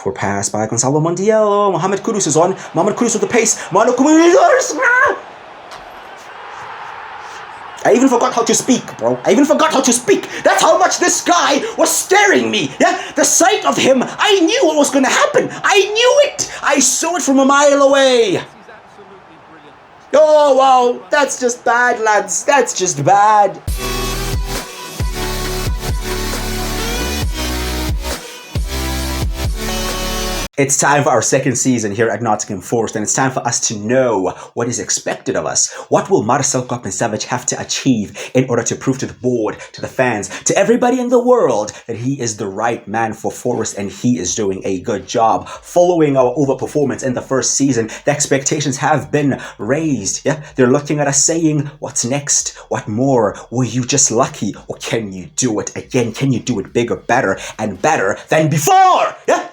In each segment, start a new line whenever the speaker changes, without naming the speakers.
Poor pass by Gonzalo Montiel. Mohamed Kudus is on. Mohamed Kudus with the pace. Mohamed Kudus. I even forgot how to speak, bro. I even forgot how to speak. That's how much this guy was staring me. Yeah, the sight of him, I knew what was going to happen. I knew it. I saw it from a mile away. Oh, wow. That's just bad, lads. That's just bad. It's time for our second season here at Nottingham Forest, and it's time for us to know what is expected of us. What will Marcel Koppensaviç have to achieve in order to prove to the board, to the fans, to everybody in the world that he is the right man for Forest and he is doing a good job? Following our overperformance in the first season, the expectations have been raised. Yeah, they're looking at us saying, what's next? What more? Were you just lucky? Or can you do it again? Can you do it bigger, better, and better than before? Yeah.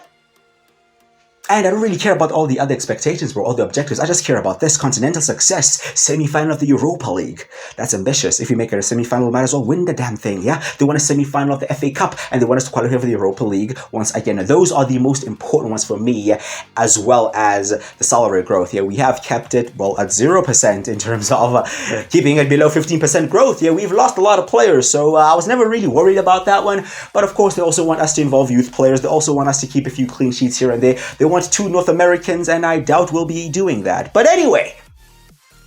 And I don't really care about all the other expectations, bro, all the objectives. I just care about this continental success, semi-final of the Europa League. That's ambitious. If you make it a semi-final, might as well win the damn thing, yeah? They want a semi-final of the FA Cup, and they want us to qualify for the Europa League once again. Those are the most important ones for me, as well as the salary growth. Yeah, we have kept it, well, at 0% in terms of keeping it below 15% growth. Yeah, we've lost a lot of players, so I was never really worried about that one. But of course, they also want us to involve youth players. They also want us to keep a few clean sheets here and there. They want 2 North Americans, and I doubt we'll be doing that. But anyway,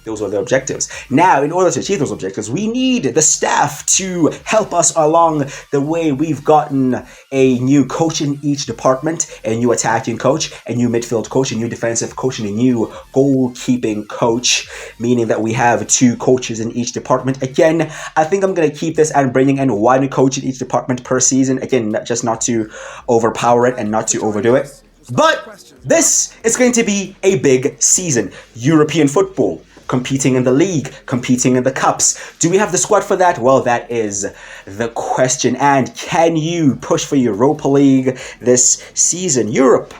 those were the objectives. Now, in order to achieve those objectives, we need the staff to help us along the way. We've gotten a new coach in each department, a new attacking coach, a new midfield coach, a new defensive coach, and a new goalkeeping coach, meaning that we have 2 coaches in each department. Again, I think I'm going to keep this and bringing in 1 coach in each department per season. Again, just not to overpower it and not to overdo it. But this is going to be a big season. European football, competing in the league, competing in the cups. Do we have the squad for that? Well, that is the question. And can you push for Europa League this season? Europe.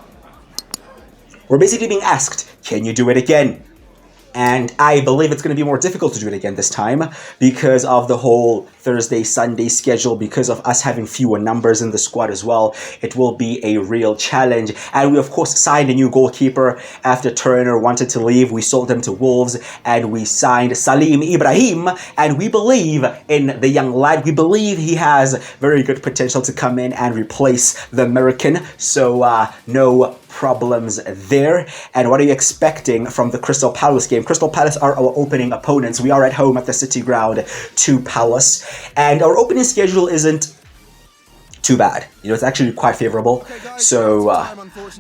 We're basically being asked, can you do it again? And I believe it's going to be more difficult to do it again this time because of the whole Thursday, Sunday schedule, because of us having fewer numbers in the squad as well. It will be a real challenge. And we, of course, signed a new goalkeeper after Turner wanted to leave. We sold him to Wolves and we signed Salim Ibrahim. And we believe in the young lad. We believe he has very good potential to come in and replace the American. So no problems there. And what are you expecting from the Crystal Palace game? Crystal Palace are our opening opponents. We are at home at the City Ground to Palace. And our opening schedule isn't too bad. You know, it's actually quite favorable. So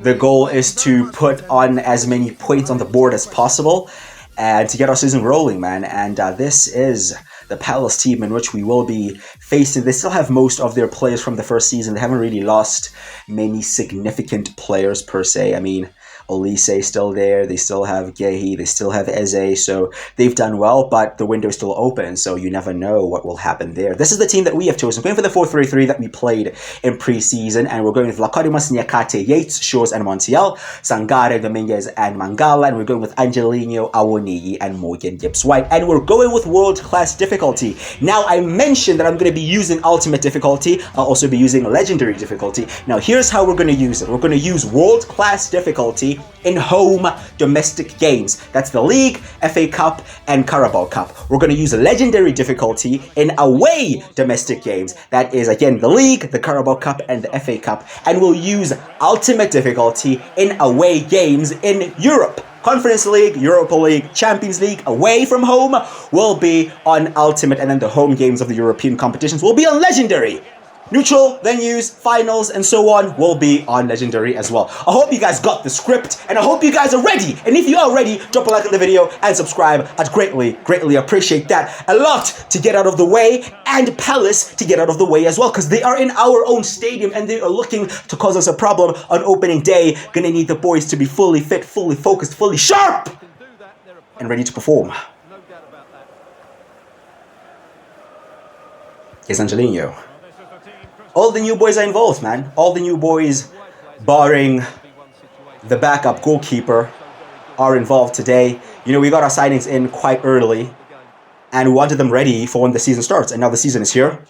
the goal is to put on as many points on the board as possible and to get our season rolling, man. And this is the Palace team in which we will be facing. They still have most of their players from the first season. They haven't really lost many significant players per se. I mean, Olise still there. They still have Gehi. They still have Eze. So they've done well, but the window is still open. So you never know what will happen there. This is the team that we have chosen. We're going for the 4-3-3 that we played in pre-season. And we're going with Lacodimus, Nyakate, Yates, Shores, and Montiel, Sangare, Dominguez, and Mangala. And we're going with Angelino, Awoniyi, and Morgan Gibbs-White. And we're going with world-class difficulty. Now, I mentioned that I'm going to be using ultimate difficulty. I'll also be using legendary difficulty. Now, here's how we're going to use it. We're going to use world-class difficulty in home domestic games. That's the League, FA Cup, and Carabao Cup. We're going to use legendary difficulty in away domestic games. That is, again, the League, the Carabao Cup, and the FA Cup. And we'll use ultimate difficulty in away games in Europe. Conference League, Europa League, Champions League, away from home will be on ultimate, and then the home games of the European competitions will be on legendary. Neutral venues, finals, and so on will be on legendary as well. I hope you guys got the script, and I hope you guys are ready. And if you are ready, drop a like on the video and subscribe. I'd greatly appreciate that. A lot to get out of the way, and Palace to get out of the way as well, because they are in our own stadium and they are looking to cause us a problem on opening day. Gonna need the boys to be fully fit, fully focused, fully sharp, and ready to perform. Yes, Angelino. All the new boys are involved, man. All the new boys, barring the backup goalkeeper, are involved today. You know, we got our signings in quite early, and we wanted them ready for when the season starts. And now the season is here.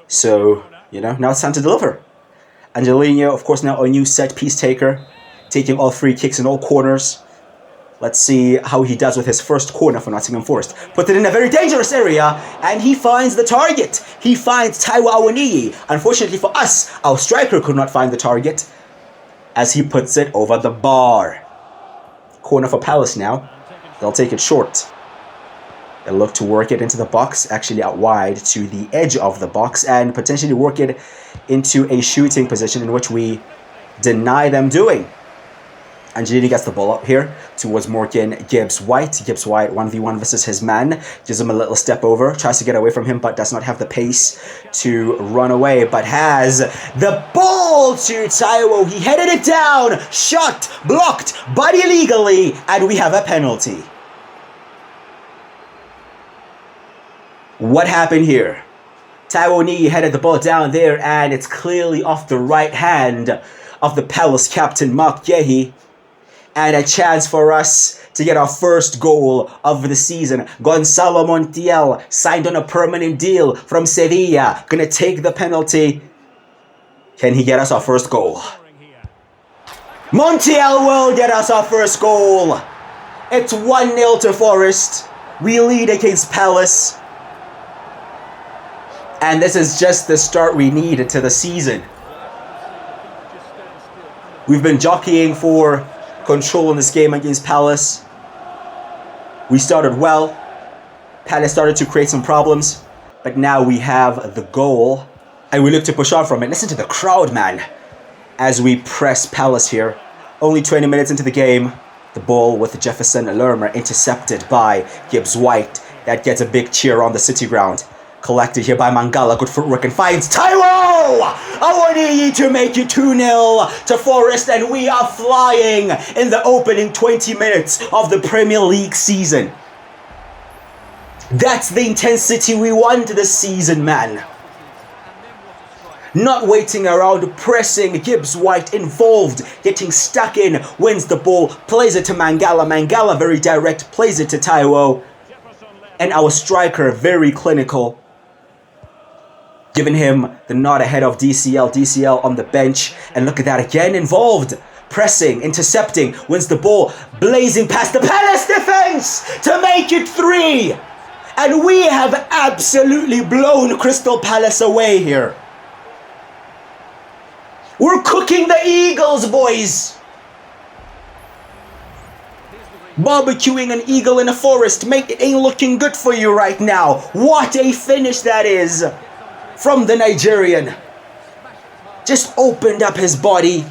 So, you know, now it's time to deliver. Angelino, of course, now a new set piece taker, taking all free kicks in all corners. Let's see how he does with his first corner for Nottingham Forest. Puts it in a very dangerous area, and he finds the target. He finds Taiwo Awoniyi. Unfortunately for us, our striker could not find the target, as he puts it over the bar. Corner for Palace now. They'll take it short. They'll look to work it into the box, actually out wide to the edge of the box, and potentially work it into a shooting position in which we deny them doing. Angelini gets the ball up here towards Morgan Gibbs-White. Gibbs-White 1v1 versus his man. Gives him a little step over. Tries to get away from him, but does not have the pace to run away. But has the ball to Taiwo. He headed it down. Shot. Blocked. But illegally. And we have a penalty. What happened here? Taiwo Awoniyi headed the ball down there, and it's clearly off the right hand of the Palace captain, Mark Yehi. And a chance for us to get our first goal of the season. Gonzalo Montiel signed on a permanent deal from Sevilla. Gonna take the penalty. Can he get us our first goal? Montiel will get us our first goal. It's 1-0 to Forest. We lead against Palace. And this is just the start we need to the season. We've been jockeying for control in this game against Palace. We started well. Palace started to create some problems. But now we have the goal. And we look to push on from it. Listen to the crowd, man. As we press Palace here. Only 20 minutes into the game. The ball with Jefferson Lerma intercepted by Gibbs-White. That gets a big cheer on the City ground. Collected here by Mangala. Good footwork and finds Taiwo Awoniyi to make it 2-0 to Forest. And we are flying in the opening 20 minutes of the Premier League season. That's the intensity we want this season, man. Not waiting around, pressing, Gibbs-White involved, getting stuck in, wins the ball, plays it to Mangala. Mangala very direct, plays it to Taiwo. And our striker very clinical, giving him the nod ahead of DCL. DCL on the bench. And look at that again. Involved. Pressing. Intercepting. Wins the ball. Blazing past the Palace defense to make it 3. And we have absolutely blown Crystal Palace away here. We're cooking the Eagles, boys. Barbecuing an eagle in a forest. Mate, it ain't looking good for you right now. What a finish that is. From the Nigerian. Just opened up his body,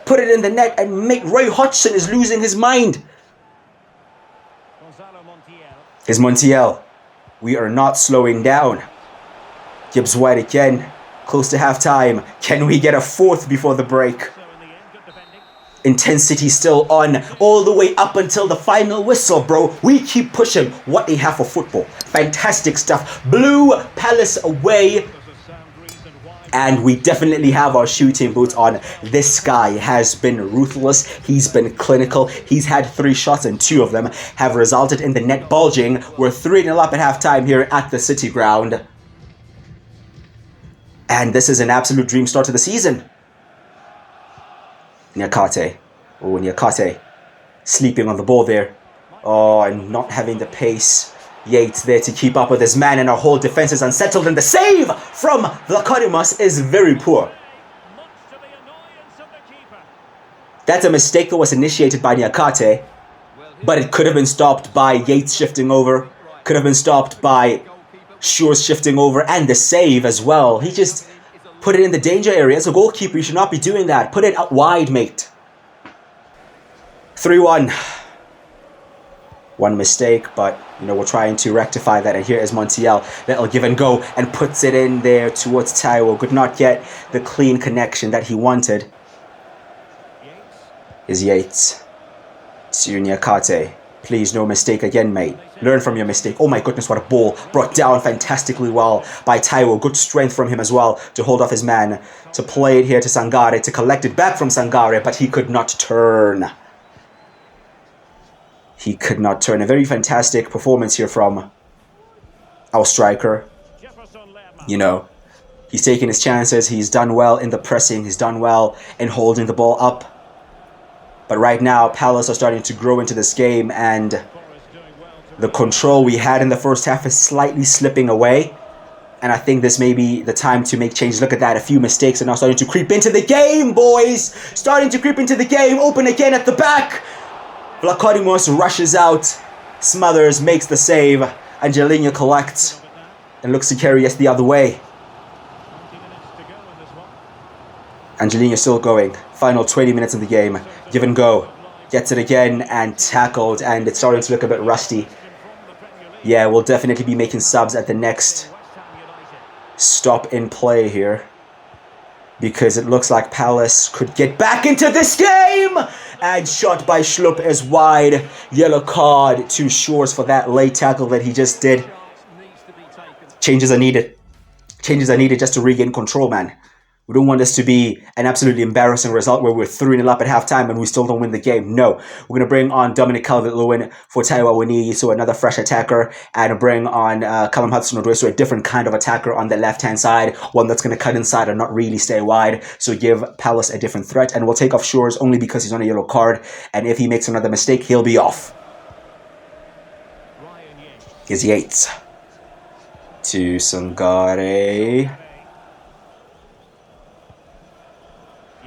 put it in the net, and mate, Roy Hodgson is losing his mind. Here's Montiel. We are not slowing down. Gibbs-White again, close to half-time. Can we get a fourth before the break? Intensity still on, all the way up until the final whistle, bro. We keep pushing. What they have for football. Fantastic stuff. Blew Palace away. And we definitely have our shooting boots on. This guy has been ruthless. He's been clinical. He's had 3 shots and 2 of them have resulted in the net bulging. We're 3-0 up at halftime here at the City ground. And this is an absolute dream start to the season. Niakate. Oh, Niakate. Sleeping on the ball there. Oh, and not having the pace. Yates there to keep up with his man, and our whole defense is unsettled, and the save from Vlachodimos is very poor. That's a mistake that was initiated by Niakate, but it could have been stopped by Yates shifting over, could have been stopped by Shores shifting over, and the save as well. He just put it in the danger area. As a goalkeeper, you should not be doing that. Put it out wide, mate. 3-1. One mistake, but you know, we're trying to rectify that. And here is Montiel. That'll give and go and puts it in there towards Taiwo. Could not get the clean connection that he wanted. Is Yates. To Niakate. Please, no mistake again, mate. Learn from your mistake. Oh my goodness, what a ball. Brought down fantastically well by Taiwo. Good strength from him as well to hold off his man. To play it here to Sangare. To collect it back from Sangare, but he could not turn. He could not turn. A very fantastic performance here from our striker. You know, He's taking his chances. He's done well in the pressing. He's done well in holding the ball up. But right now, Palace are starting to grow into this game, and the control we had in the first half is slightly slipping away. And I think this may be the time to make changes. Look at that. A few mistakes are now starting to creep into the game, boys. Starting to creep into the game. Open again at the back. Vlachodimos rushes out. Smothers makes the save. Angelino collects and looks to carry us the other way. Angelino still going. Final 20 minutes in the game. Give and go. Gets it again and tackled. And it's starting to look a bit rusty. Yeah, we'll definitely be making subs at the next stop in play here, because it looks like Palace could get back into this game. And shot by Schlupp is wide. Yellow card to Shores for that late tackle that he just did. Changes are needed. Changes are needed just to regain control, man. We don't want this to be an absolutely embarrassing result where we're 3-0 up at halftime and we still don't win the game. No. We're going to bring on Dominic Calvert-Lewin for Taiwo Awoniyi, so another fresh attacker, and bring on Callum Hudson-Odoi, so a different kind of attacker on the left-hand side, one that's going to cut inside and not really stay wide, so give Palace a different threat. And we'll take off Shores only because he's on a yellow card, and if he makes another mistake, he'll be off. Here's Yates. To Sangare.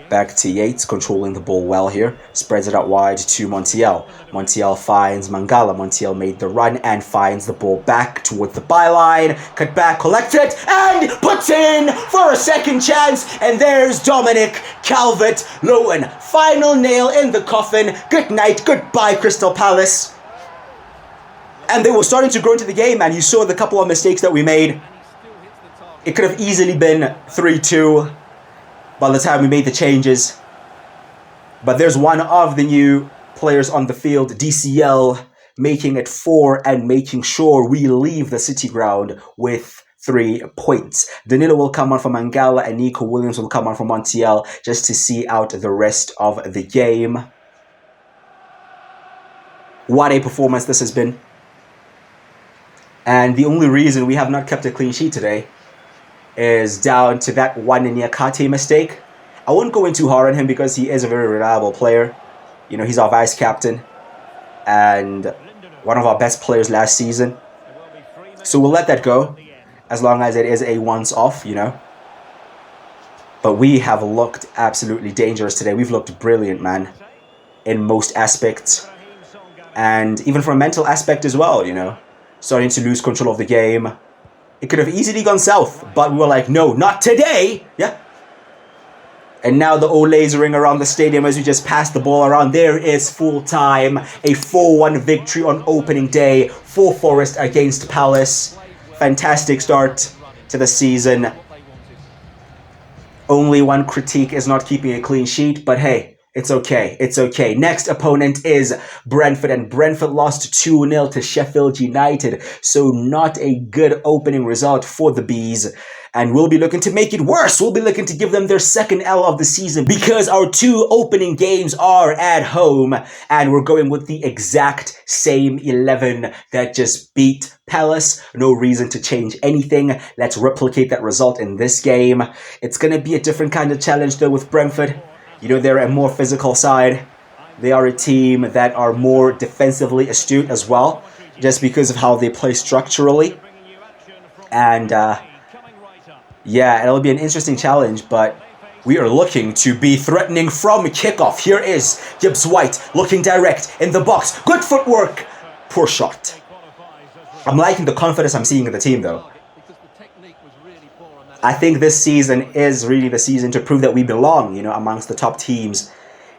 Back to Yates, controlling the ball well here. Spreads it out wide to Montiel. Montiel finds Mangala. Montiel made the run and finds the ball back toward the byline. Cut back, collects it, and puts in for a second chance. And there's Dominic Calvert-Lewin. Final nail in the coffin. Good night, goodbye, Crystal Palace. And they were starting to grow into the game, man. You saw the couple of mistakes that we made. It could have easily been 3-2. by the time we made the changes. But there's one of the new players on the field, DCL, making it 4 and making sure we leave the City ground with 3 points. Danilo will come on for Mangala and Nico Williams will come on for Montiel just to see out the rest of the game. What a performance this has been. And the only reason we have not kept a clean sheet today is down to that one Nyakate mistake. I won't go in too hard on him because he is a very reliable player. You know, he's our vice captain and one of our best players last season. So we'll let that go as long as it is a once-off, you know. But we have looked absolutely dangerous today. We've looked brilliant, man, in most aspects. And even from a mental aspect as well, you know. Starting to lose control of the game. It could have easily gone south, but we were like, no, not today. Yeah. And now the Olays ring around the stadium as we just pass the ball around. There is full time. A 4-1 victory on opening day for Forest against Palace. Fantastic start to the season. Only one critique is not keeping a clean sheet, but hey, it's okay. It's okay. Next opponent is Brentford, and Brentford lost 2-0 to Sheffield United. So not a good opening result for the Bees. And we'll be looking to make it worse. We'll be looking to give them their second L of the season because our 2 opening games are at home. And we're going with the exact same 11 that just beat Palace. No reason to change anything. Let's replicate that result in this game. It's going to be a different kind of challenge though with Brentford. You know, they're a more physical side. They are a team that are more defensively astute as well, just because of how they play structurally. And yeah, it'll be an interesting challenge, but we are looking to be threatening from kickoff. Here is Gibbs White looking direct in the box. Good footwork. Poor shot. I'm liking the confidence I'm seeing in the team, though. I think this season is really the season to prove that we belong, you know, amongst the top teams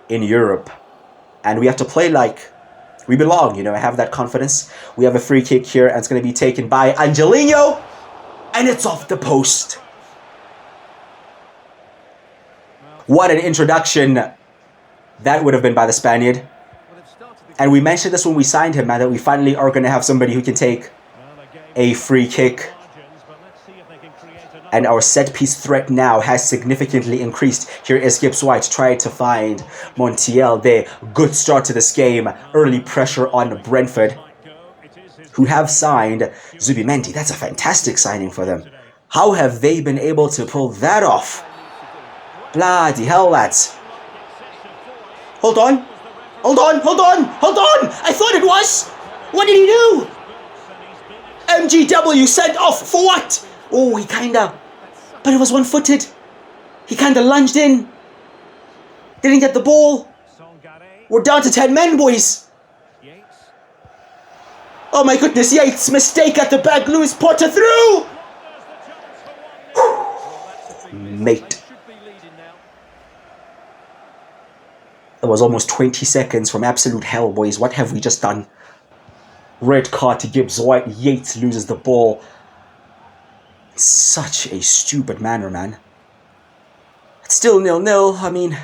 in Europe. And we have to play like we belong, you know, have that confidence. We have a free kick here, and it's going to be taken by Angelino. And it's off the post. What an introduction that would have been by the Spaniard. And we mentioned this when we signed him, man, that we finally are going to have somebody who can take a free kick. And our set-piece threat now has significantly increased. Here is Gibbs White trying to find Montiel there. Good start to this game. Early pressure on Brentford, who have signed Zubimendi. That's a fantastic signing for them. How have they been able to pull that off? Bloody hell, lads. Hold on. Hold on, hold on, hold on! I thought it was! What did he do? MGW sent off for what? Oh, he kinda... But it was one-footed. He kinda lunged in. Didn't get the ball. We're down to 10 men, boys. Oh my goodness, Yates, mistake at the back. Lewis Potter through! Mate. It was almost 20 seconds from absolute hell, boys. What have we just done? Red card to Gibbs White. Yates loses the ball. Such a stupid manner, man. It's still 0-0. I mean,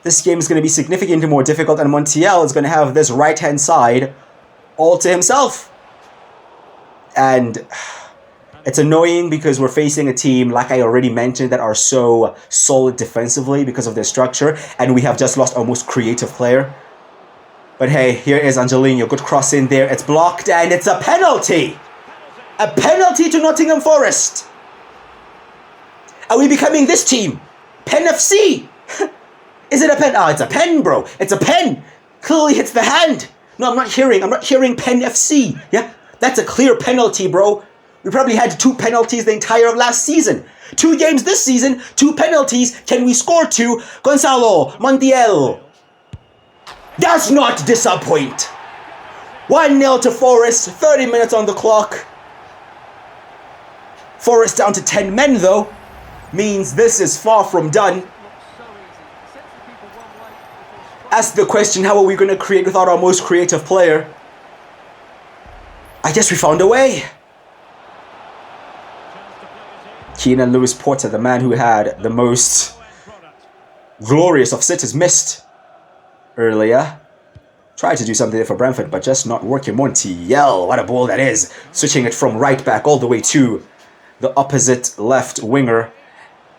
this game is going to be significantly more difficult, and Montiel is going to have this right-hand side all to himself. And it's annoying because we're facing a team, like I already mentioned, that are so solid defensively because of their structure, and we have just lost our most creative player. But hey, here is Angelino. Good cross in there. It's blocked, and it's a penalty. A penalty to Nottingham Forest. Are we becoming this team? Pen FC. Is it a pen? Oh, it's a pen, bro. It's a pen. Clearly hits the hand. No, I'm not hearing Pen FC. Yeah, that's a clear penalty, bro. We probably had 2 penalties the entire of last season. 2 games this season, 2 penalties. Can we score 2? Gonzalo, Montiel. Does not disappoint. 1-0 to Forest, 30 minutes on the clock. Forest down to 10 men, though, means this is far from done. Ask the question, how are we going to create without our most creative player? I guess we found a way. Keenan Lewis Porter, the man who had the most glorious of sitters, missed earlier. Tried to do something there for Brentford, but just not working. Montiel, what a ball that is. Switching it from right back all the way to the opposite left winger.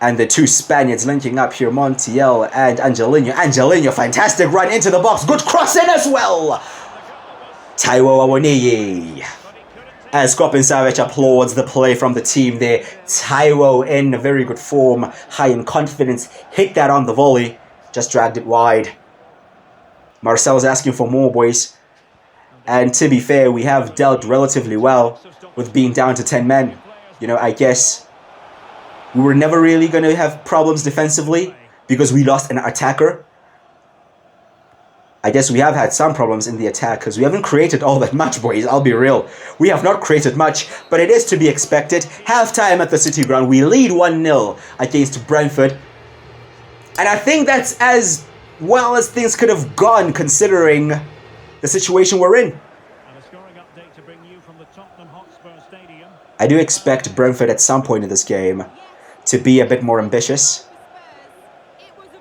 And the 2 Spaniards linking up here, Montiel and Angelino. Angelino, fantastic run into the box. Good cross in as well. Taiwo Awoniyi. As Koppensaviç applauds the play from the team there. Taiwo in very good form, high in confidence. Hit that on the volley. Just dragged it wide. Marcel's asking for more, boys. And to be fair, we have dealt relatively well with being down to 10 men. You know, I guess we were never really going to have problems defensively because we lost an attacker. I guess we have had some problems in the attack because we haven't created all that much, boys. I'll be real. We have not created much, but it is to be expected. Half-time at the City Ground. We lead 1-0 against Brentford. And I think that's as well as things could have gone considering the situation we're in. I do expect Brentford at some point in this game to be a bit more ambitious.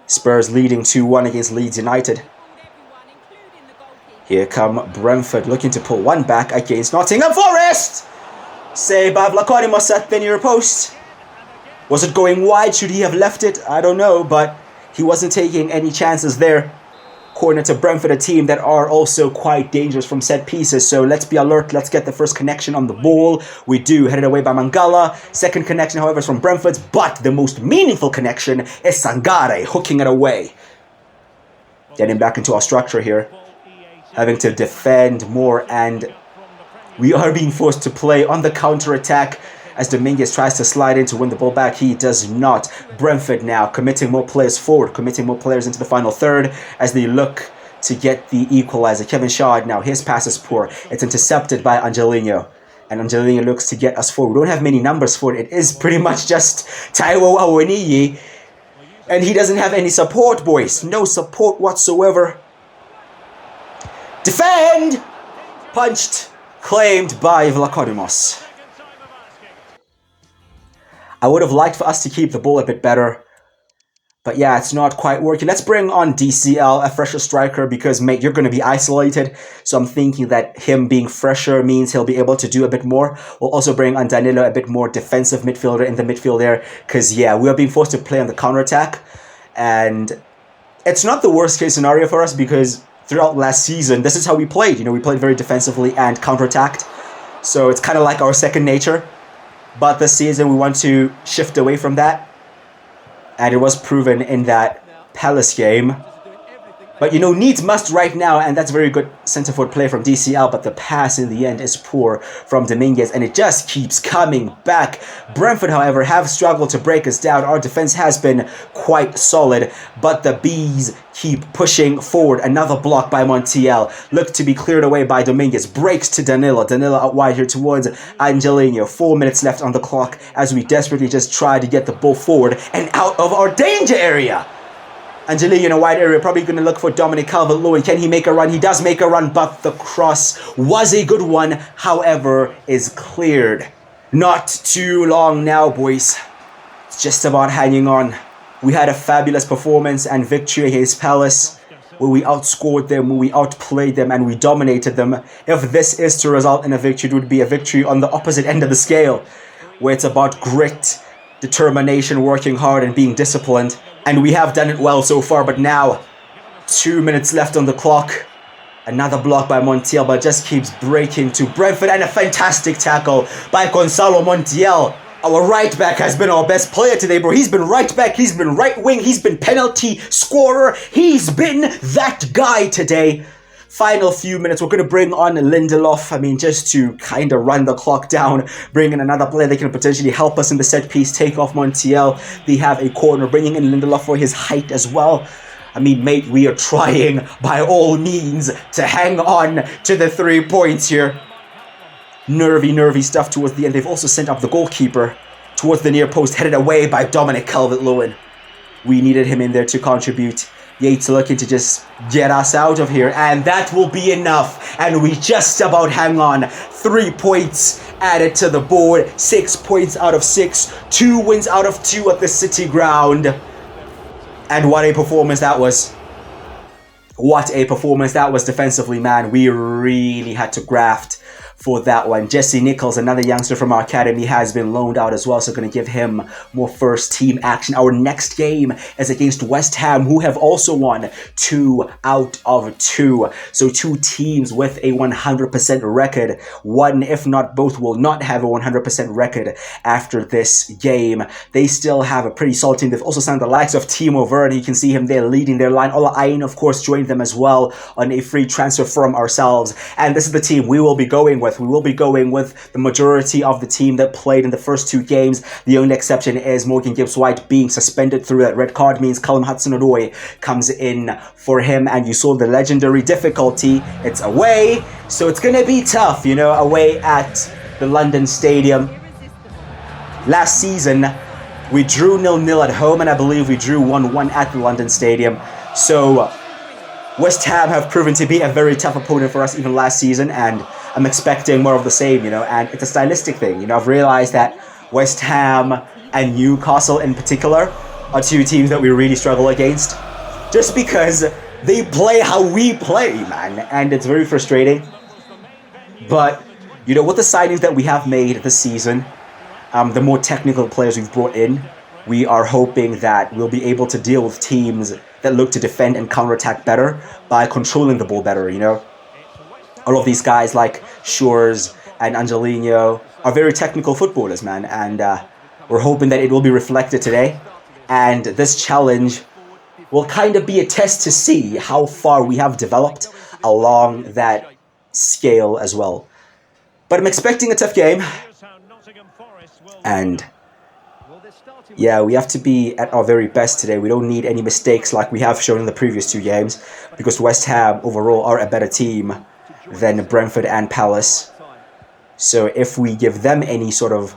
Spurs leading 2-1 against Leeds United. Here come Brentford looking to pull one back against Nottingham Forest. Save by Vlachodimos at the near post. Was it going wide? Should he have left it? I don't know, but he wasn't taking any chances there. Corner to Brentford, a team that are also quite dangerous from set pieces. So let's be alert. Let's get the first connection on the ball. We do. Headed away by Mangala. Second connection, however, is from Brentford's. But the most meaningful connection is Sangare hooking it away. Getting back into our structure here. Having to defend more. And we are being forced to play on the counter-attack. As Dominguez tries to slide in to win the ball back, he does not. Brentford now committing more players forward, committing more players into the final third as they look to get the equalizer. Kevin Shard now, his pass is poor. It's intercepted by Angelino. And Angelino looks to get us forward. We don't have many numbers for it. It is pretty much just Taiwo Awoniyi. And he doesn't have any support, boys. No support whatsoever. Defend! Punched. Claimed by Vlachodimos. I would have liked for us to keep the ball a bit better. But yeah, it's not quite working. Let's bring on DCL, a fresher striker, because, mate, you're going to be isolated. So I'm thinking that him being fresher means he'll be able to do a bit more. We'll also bring on Danilo, a bit more defensive midfielder in the midfield there. Because, yeah, we're being forced to play on the counter-attack. And it's not the worst-case scenario for us because throughout last season, this is how we played. You know, we played very defensively and counter-attacked. So it's kind of like our second nature. But this season we want to shift away from that. And it was proven in that Palace game. But you know, needs must right now, and that's very good centre-forward play from DCL, but the pass in the end is poor from Dominguez, and it just keeps coming back. Brentford, however, have struggled to break us down. Our defence has been quite solid, but the Bees keep pushing forward. Another block by Montiel, looked to be cleared away by Dominguez, breaks to Danilo. Danilo out wide here towards Angelino. 4 minutes left on the clock as we desperately just try to get the ball forward and out of our danger area. Angelino in a wide area, probably going to look for Dominic Calvert-Lewin. Can he make a run? He does make a run, but the cross was a good one, however, is cleared. Not too long now, boys. It's just about hanging on. We had a fabulous performance and victory against Palace, where we outscored them, where we outplayed them, and we dominated them. If this is to result in a victory, it would be a victory on the opposite end of the scale, where it's about grit, determination, working hard, and being disciplined. And we have done it well so far, but now 2 minutes left on the clock. Another block by Montiel, but just keeps breaking to Brentford, and a fantastic tackle by Gonzalo Montiel. Our right back has been our best player today, bro. He's been right back, he's been right wing, he's been penalty scorer. He's been that guy today. Final few minutes, we're going to bring on Lindelof. I mean, just to kind of run the clock down, bring in another player that can potentially help us in the set piece, take off Montiel. They have a corner, bringing in Lindelof for his height as well. I mean, mate, we are trying by all means to hang on to the 3 points here. Nervy stuff towards the end. They've also sent up the goalkeeper towards the near post, headed away by Dominic Calvert-Lewin. We needed him in there to contribute. Yates looking to just get us out of here, and that will be enough. And we just about hang on. 3 points added to the board. 6 points out of 6. 2 wins out of 2 at the City ground. And what a performance that was. What a performance that was defensively, man. We really had to graft for that one. Jesse Nichols, another youngster from our academy, has been loaned out as well, so going to give him more first team action. Our next game is against West Ham, who have also won 2 out of 2. So 2 teams with a 100% record. One, if not both, will not have a 100% record after this game. They still have a pretty solid team. They've also signed the likes of Timo Werner. You can see him there leading their line. Ola Ayin, of course, joined them as well on a free transfer from ourselves. And this is the team we will be going with. We will be going with the majority of the team that played in the first 2 games. The only exception is Morgan Gibbs-White being suspended through that red card means Callum Hudson-Odoi comes in for him. And you saw the legendary difficulty. It's away, so it's going to be tough, you know, away at the London Stadium. Last season, we drew 0-0 at home, and I believe we drew 1-1 at the London Stadium. So West Ham have proven to be a very tough opponent for us even last season, and I'm expecting more of the same, you know, and it's a stylistic thing. You know, I've realized that West Ham and Newcastle in particular are 2 teams that we really struggle against, just because they play how we play, man, and it's very frustrating. But, you know, with the signings that we have made this season, the more technical players we've brought in, we are hoping that we'll be able to deal with teams that look to defend and counterattack better by controlling the ball better, you know. All of these guys like Shores and Angelino are very technical footballers, man, and we're hoping that it will be reflected today. And this challenge will kind of be a test to see how far we have developed along that scale as well. But I'm expecting a tough game, and yeah, we have to be at our very best today. We don't need any mistakes like we have shown in the previous 2 games, because West Ham overall are a better team than Brentford and Palace. So if we give them any sort of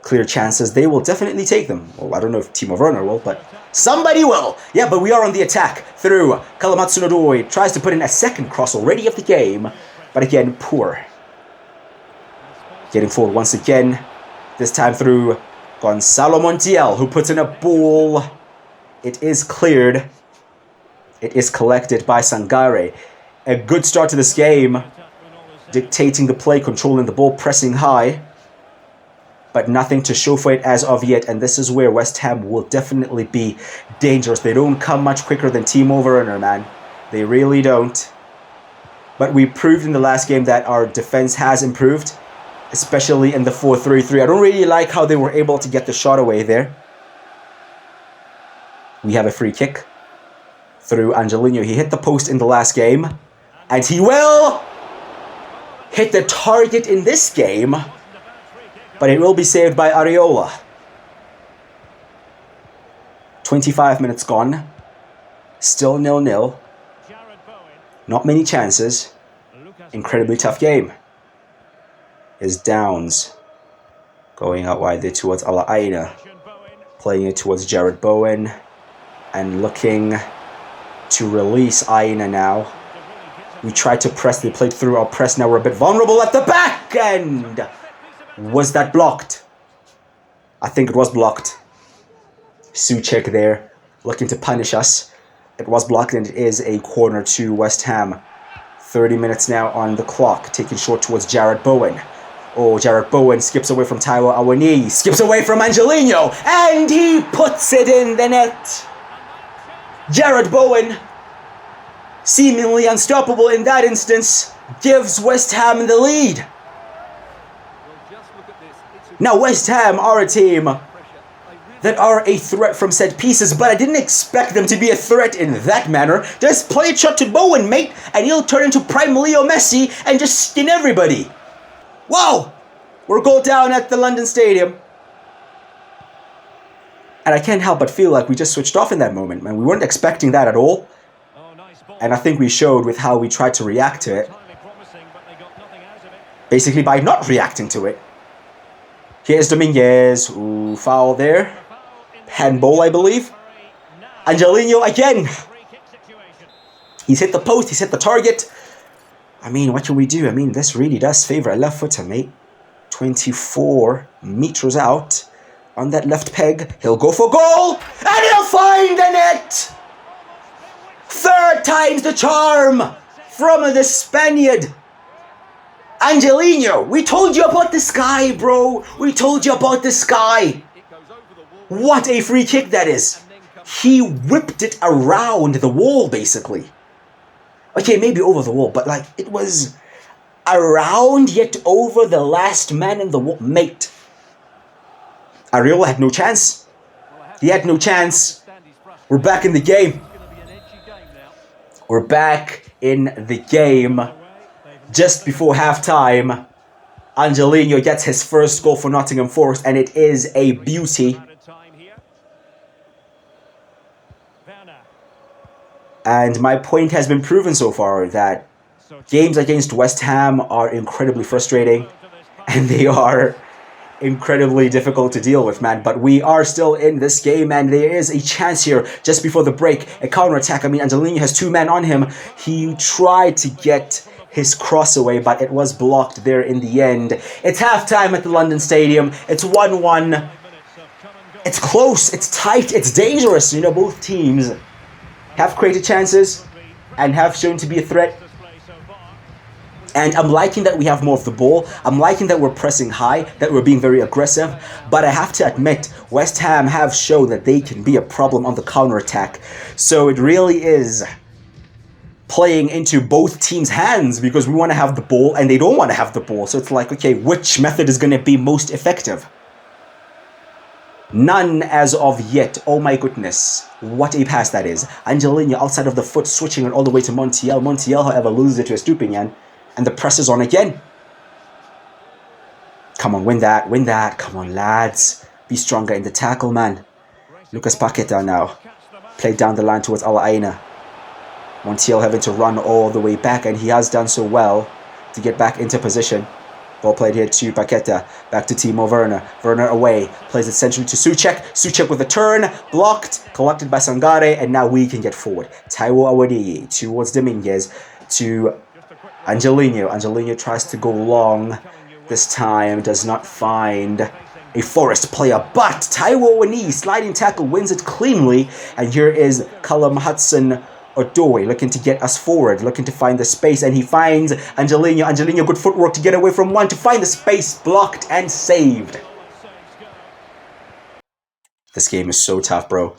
clear chances, they will definitely take them. Well, I don't know if Timo Werner will, but somebody will. Yeah, but we are on the attack through. Callum Hudson-Odoi tries to put in a second cross already of the game, but again, poor. Getting forward once again, this time through Gonzalo Montiel, who puts in a ball. It is cleared. It is collected by Sangare. A good start to this game, dictating the play, controlling the ball, pressing high, but nothing to show for it as of yet. And this is where West Ham will definitely be dangerous. They don't come much quicker than Timo Werner, man. They really don't. But we proved in the last game that our defense has improved, especially in the 4-3-3. I don't really like how they were able to get the shot away there. We have a free kick through Angelino. He hit the post in the last game, and he will hit the target in this game, but it will be saved by Areola. 25 minutes gone. Still 0-0. Not many chances. Incredibly tough game. Is Downs going out wide there towards Alaina, playing it towards Jared Bowen, and looking to release Aina now. We tried to press, they played through our press, now we're a bit vulnerable at the back end. Was that blocked? I think it was blocked. Souček there, looking to punish us. It was blocked, and it is a corner to West Ham. 30 minutes now on the clock, taken short towards Jared Bowen. Oh, Jared Bowen skips away from Taiwo Awoniyi, skips away from Angelino, and he puts it in the net. Jared Bowen, seemingly unstoppable in that instance, gives West Ham the lead. Now, West Ham are a team that are a threat from set pieces, but I didn't expect them to be a threat in that manner. Just play a shot to Bowen, mate, and he'll turn into prime Leo Messi and just skin everybody. Wow! We're goal down at the London Stadium. And I can't help but feel like we just switched off in that moment, man. We weren't expecting that at all. And I think we showed with how we tried to react to it. Basically by not reacting to it. Here's Dominguez. Ooh, foul there. Handball, I believe. Angelino again. He's hit the post, he's hit the target. I mean, what can we do? I mean, this really does favor a left footer, mate. 24 meters out on that left peg. He'll go for goal, and he'll find the net. Third time's the charm from the Spaniard. Angelino, we told you about this guy, bro. We told you about this guy. What a free kick that is. He whipped it around the wall, basically. Okay, maybe over the wall, but like, it was around yet over the last man in the wall. Mate, Areola had no chance. He had no chance. We're back in the game. We're back in the game. Just before halftime, Angelino gets his first goal for Nottingham Forest, and it is a beauty. And my point has been proven so far that games against West Ham are incredibly frustrating, and they are incredibly difficult to deal with, man. But we are still in this game, and there is a chance here just before the break, a counter-attack. I mean, Angelino has two men on him. He tried to get his cross away, but it was blocked there in the end. It's halftime at the London Stadium. It's 1-1. It's close, it's tight, it's dangerous. You know, both teams have created chances and have shown to be a threat. And I'm liking that we have more of the ball. I'm liking that we're pressing high, that we're being very aggressive. But I have to admit, West Ham have shown that they can be a problem on the counter-attack. So it really is playing into both teams' hands, because we want to have the ball and they don't want to have the ball. So it's like, okay, which method is going to be most effective? None as of yet. Oh my goodness. What a pass that is. Angelino outside of the foot, switching it all the way to Montiel. Montiel, however, loses it to Estupiñán. And the press is on again. Come on, win that, win that. Come on, lads. Be stronger in the tackle, man. Lucas Paqueta now. Played down the line towards Alaina. Montiel having to run all the way back, and he has done so well to get back into position. Ball played here to Paqueta. Back to Timo Werner. Werner away. Plays it centrally to Souček. Souček with a turn. Blocked. Collected by Sangare. And now we can get forward. Taiwo Awoniyi towards Dominguez. To Angelino. Angelino tries to go long. This time does not find a Forest player. But Taiwo Awoniyi, sliding tackle, wins it cleanly. And here is Callum Hudson-Odoi looking to get us forward, looking to find the space, and he finds Angelino. Angelino, good footwork to get away from one, to find the space, blocked and saved. This game is so tough, bro.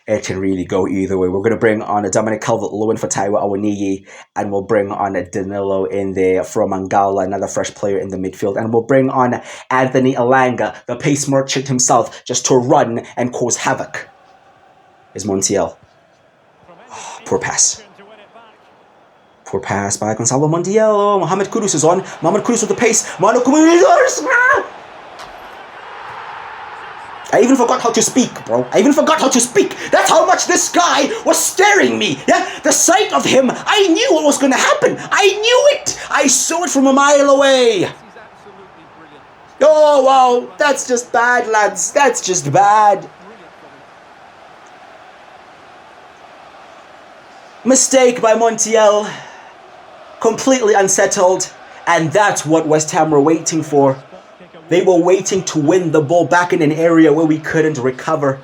It can really go either way. We're going to bring on a Dominic Calvert-Lewin for Taiwo Awoniyi, and we'll bring on a Danilo in there from Mangala, another fresh player in the midfield, and we'll bring on Anthony Elanga, the pace merchant himself, just to run and cause havoc. Is Montiel. Oh, poor pass. Poor pass by Gonzalo Montiel. Oh, Mohamed Kudus is on. Mohamed Kudus with the pace. Mohamed Kudus. I even forgot how to speak, bro. I even forgot how to speak. That's how much this guy was staring me. Yeah, the sight of him, I knew what was going to happen. I knew it. I saw it from a mile away. Oh, wow. That's just bad, lads. That's just bad. Mistake by Montiel. Completely unsettled. And that's what West Ham were waiting for. They were waiting to win the ball back in an area where we couldn't recover.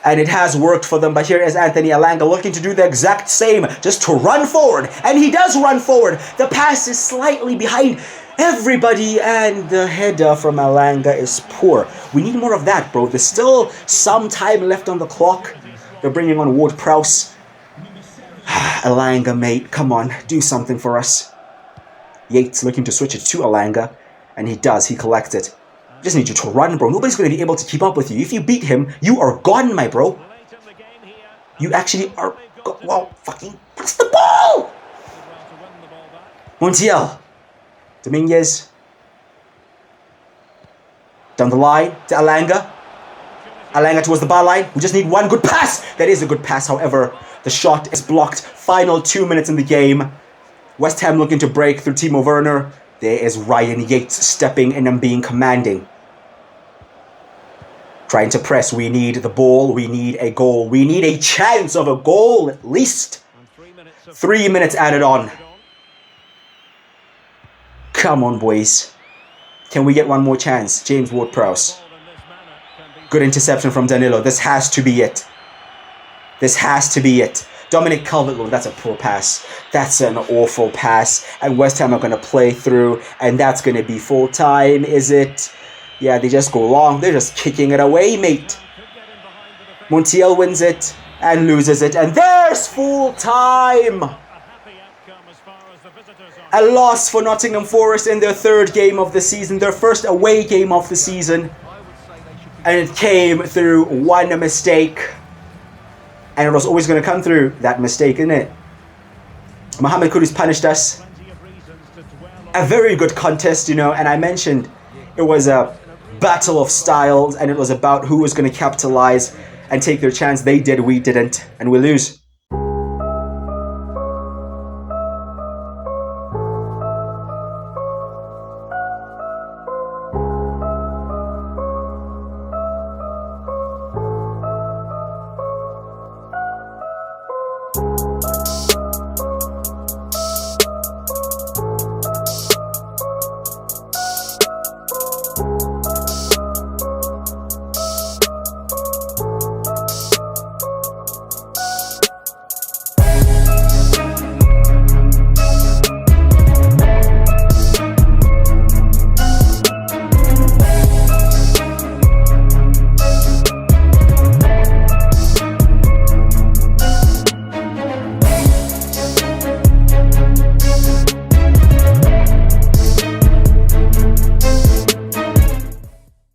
And it has worked for them. But here is Anthony Elanga looking to do the exact same. Just to run forward. And he does run forward. The pass is slightly behind everybody. And the header from Elanga is poor. We need more of that, bro. There's still some time left on the clock. They're bringing on Ward-Prowse. Elanga, mate. Come on. Do something for us. Yates looking to switch it to Elanga. And he does. He collects it. Just need you to run, bro. Nobody's going to be able to keep up with you. If you beat him, you are gone, my bro. You actually are... Well, fucking... Pass the ball! Montiel. Dominguez. Down the line to Elanga. Elanga towards the bar line. We just need one good pass. That is a good pass. However, the shot is blocked. Final 2 minutes in the game. West Ham looking to break through Timo Werner. There is Ryan Yates stepping in and being commanding. Trying to press. We need the ball. We need a goal. We need a chance of a goal at least. 3 minutes added on. Come on, boys. Can we get one more chance? James Ward-Prowse. Good interception from Danilo. This has to be it. This has to be it. Dominic Calvert-Lewin, that's a poor pass. That's an awful pass. And West Ham are going to play through. And that's going to be full time, is it? Yeah, they just go long. They're just kicking it away, mate. Montiel wins it and loses it. And there's full time. A loss for Nottingham Forest in their third game of the season. Their first away game of the season. And it came through one mistake. And it was always going to come through that mistake, isn't it? Mohamed Kudus punished us. A very good contest, you know. And I mentioned it was a battle of styles. And it was about who was going to capitalize and take their chance. They did, we didn't. And we lose.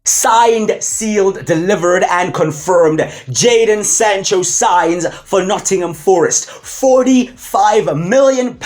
Signed, sealed, delivered and confirmed. Jadon Sancho signs for Nottingham Forest. £45 million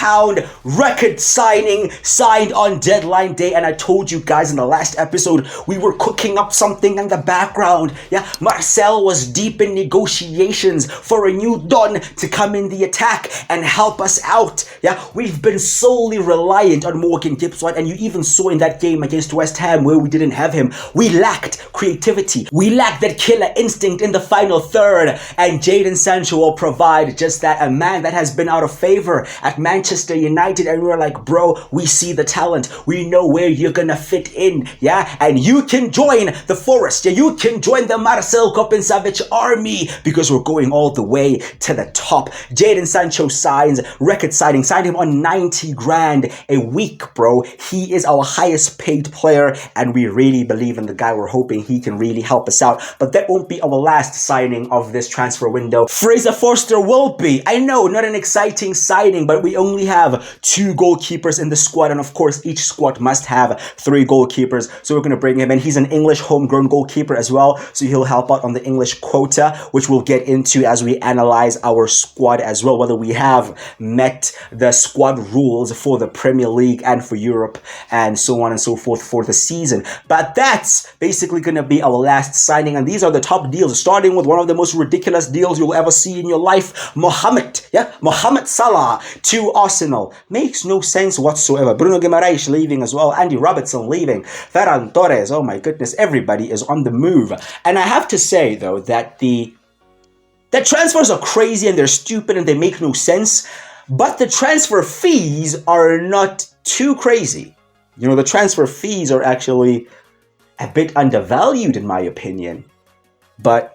record signing, signed on deadline day. And I told you guys in the last episode, we were cooking up something in the background. Yeah, Marcel was deep in negotiations for a new Don to come in the attack and help us out. Yeah, we've been solely reliant on Morgan Gibbs White, and you even saw in that game against West Ham where we didn't have him. We lacked creativity. We lacked that killer instinct in the final third, and Jadon Sancho will provide just that. A man that has been out of favor at Manchester United, and we're like, bro, we see the talent. We know where you're gonna fit in, yeah? And you can join the Forest, yeah? You can join the Marcel Koppensaviç army, because we're going all the way to the top. Jadon Sancho signs, record signing, signed him on 90 grand a week, bro. He is our highest paid player, and we really believe in the guy. We're hoping hoping he can really help us out. But that won't be our last signing of this transfer window. Fraser Forster will be. I know, not an exciting signing, but we only have 2 goalkeepers in the squad, and of course each squad must have 3 goalkeepers, so we're going to bring him in. He's an English homegrown goalkeeper as well, so he'll help out on the English quota, which we'll get into as we analyze our squad as well, whether we have met the squad rules for the Premier League and for Europe and so on and so forth for the season. But that's basically going to be our last signing, and these are the top deals, starting with one of the most ridiculous deals you'll ever see in your life. Mohamed Salah to Arsenal. Makes no sense whatsoever. Bruno Guimaraes leaving as well. Andy Robertson leaving. Ferran Torres. Oh my goodness, everybody is on the move. And I have to say though that the transfers are crazy and they're stupid and they make no sense, but the transfer fees are not too crazy. You know, the transfer fees are actually a bit undervalued in my opinion. But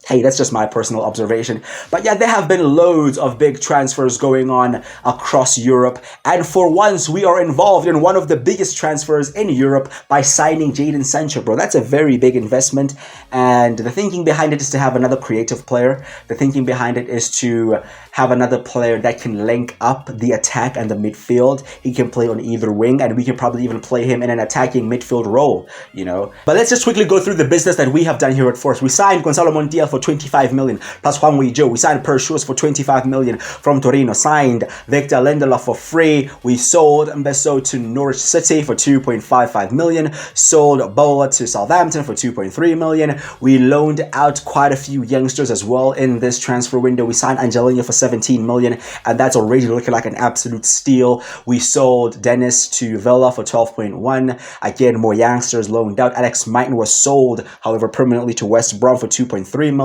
hey, that's just my personal observation. But yeah, there have been loads of big transfers going on across Europe. And for once, we are involved in one of the biggest transfers in Europe by signing Jadon Sancho, bro. That's a very big investment. And the thinking behind it is to have another creative player. The thinking behind it is to have another player that can link up the attack and the midfield. He can play on either wing, and we can probably even play him in an attacking midfield role, you know. But let's just quickly go through the business that we have done here at Forest. We signed Gonzalo Montiel for 25 million plus Juan Joe. We signed Pershus for 25 million from Torino. Signed Victor Lindelof for free. We sold Mbesso to Norwich City for 2.55 million. Sold Bola to Southampton for 2.3 million. We loaned out quite a few youngsters as well in this transfer window. We signed Angelino for 17 million, and that's already looking like an absolute steal. We sold Dennis to Villa for 12.1. Again, more youngsters loaned out. Alex Mighton was sold, however, permanently to West Brom for 2.3 million.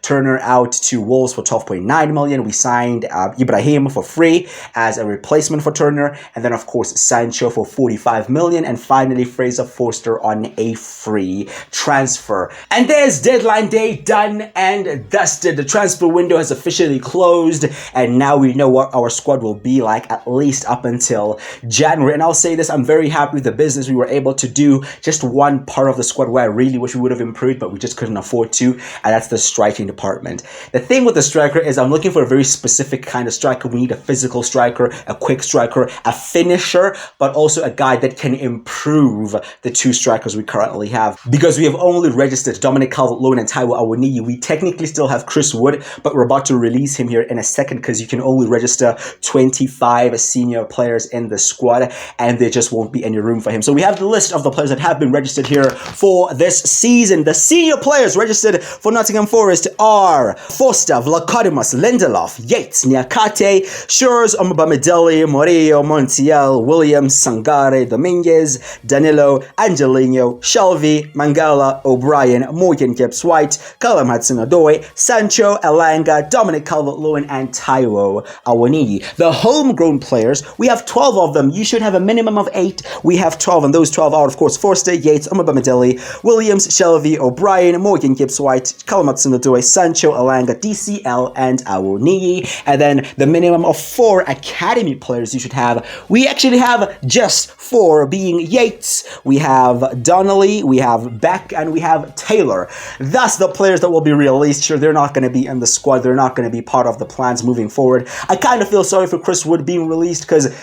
Turner out to Wolves for 12.9 million. We signed Ibrahim for free as a replacement for Turner, and then of course Sancho for 45 million, and finally Fraser Forster on a free transfer. And there's deadline day done and dusted. The transfer window has officially closed, and now we know what our squad will be like at least up until January. And I'll say this, I'm very happy with the business we were able to do. Just one part of the squad where I really wish we would have improved, but we just couldn't afford to, and that's the striking department. The thing with the striker is I'm looking for a very specific kind of striker. We need a physical striker, a quick striker, a finisher, but also a guy that can improve the 2 strikers we currently have. Because we have only registered Dominic Calvert-Lewin and Taiwo Awoniyi. We technically still have Chris Wood, but we're about to release him here in a second because you can only register 25 senior players in the squad, and there just won't be any room for him. So we have the list of the players that have been registered here for this season. The senior players registered for Nottingham Forest are Forster, Vlachodimos, Lindelof, Yates, Niakate, Shures, Omobamidele, Morillo, Montiel, Williams, Sangare, Dominguez, Danilo, Angelino, Shelvey, Mangala, O'Brien, Morgan Gibbs-White, Callum Hudson-Odoi, Sancho, Elanga, Dominic Calvert-Lewin, and Taiwo Awoniyi. The homegrown players, we have 12 of them. You should have a minimum of 8. We have 12, and those 12 are, of course, Forster, Yates, Omobamidele, Williams, Shelvey, O'Brien, Morgan Gibbs-White, Callum Hudson-Odoi, Sancho, Elanga, DCL, and Awoniyi. And then the minimum of 4 academy players you should have. We actually have just 4, being Yates, we have Donnelly, we have Beck, and we have Taylor. Thus, the players that will be released, sure, they're not going to be in the squad. They're not going to be part of the plans moving forward. I kind of feel sorry for Chris Wood being released because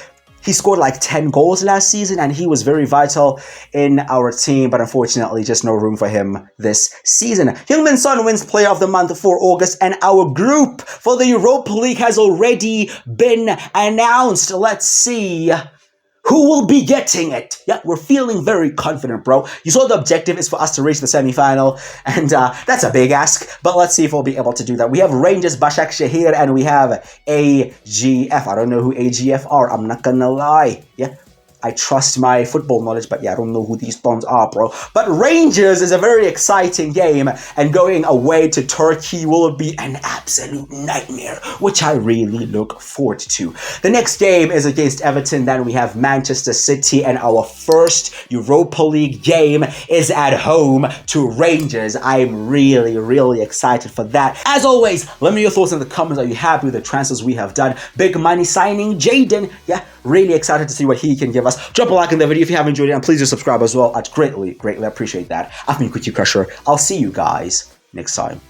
he scored like 10 goals last season and he was very vital in our team, but unfortunately just no room for him this season. Heung-min Son wins Player of the Month for August, and our group for the Europa League has already been announced. Let's see who will be getting it. Yeah, we're feeling very confident, bro. You saw the objective is for us to reach the semi-final, and that's a big ask, but let's see if we'll be able to do that. We have Rangers, Başak Şehir, and we have AGF. I don't know who AGF are, I'm not gonna lie. Yeah, I trust my football knowledge, but yeah, I don't know who these bombs are, bro. But Rangers is a very exciting game, and going away to Turkey will be an absolute nightmare, which I really look forward to. The next game is against Everton, then we have Manchester City, and our first Europa League game is at home to Rangers. I'm really excited for that. As always, let me know your thoughts in the comments. Are you happy with the transfers we have done? Big money signing Jadon, yeah, Really excited to see what he can give us. Drop a like in the video if you have enjoyed it, and please do subscribe as well. I'd greatly appreciate that. I've been QT Crusher. I'll see you guys next time.